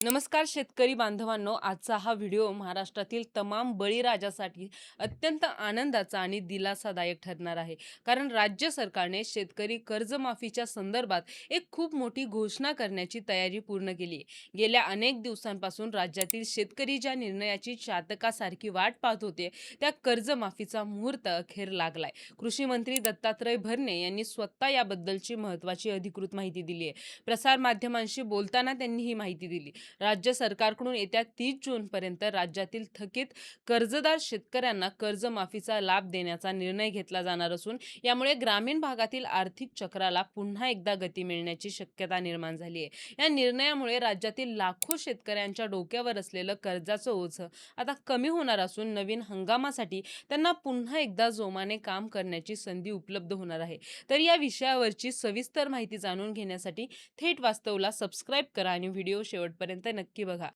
नमस्कार शेतकरी बांधवांनो, आजचा हा व्हिडिओ महाराष्ट्रातील तमाम बळीराजासाठी अत्यंत आनंदाचा आणि दिलासादायक ठरणार आहे. कारण राज्य सरकारने शेतकरी कर्जमाफीच्या संदर्भात एक खूप मोठी घोषणा करण्याची तयारी पूर्ण केली आहे. गेल्या अनेक दिवसांपासून राज्यातील शेतकरी ज्या निर्णयाची चातकासारखी वाट पाहत होते, त्या कर्जमाफीचा मुहूर्त अखेर लागलाय. कृषी मंत्री दत्तात्रय भरणे यांनी स्वतः याबद्दलची महत्त्वाची अधिकृत माहिती दिली आहे. प्रसार माध्यमांशी बोलताना त्यांनी ही माहिती दिली. राज्य सरकारकडून येत्या 30 जूनपर्यंत राज्यातील थकीत कर्जदार शेतकऱ्यांना कर्जमाफीचा लाभ देण्याचा निर्णय घेतला जाणार असून यामुळे ग्रामीण भागातील आर्थिक चक्राला पुन्हा एकदा गती मिळण्याची शक्यता निर्माण झाली आहे. या निर्णयामुळे राज्यातील लाखो शेतकऱ्यांच्या डोक्यावर असलेलं कर्जाचं ओझं आता कमी होणार असून नवीन हंगामासाठी त्यांना पुन्हा एकदा जोमाने काम करण्याची संधी उपलब्ध होणार आहे. तर या विषयावरची सविस्तर माहिती जाणून घेण्यासाठी थेट वास्तवला सबस्क्राईब करा आणि व्हिडिओ शेवटपर्यंत नक्की बघा.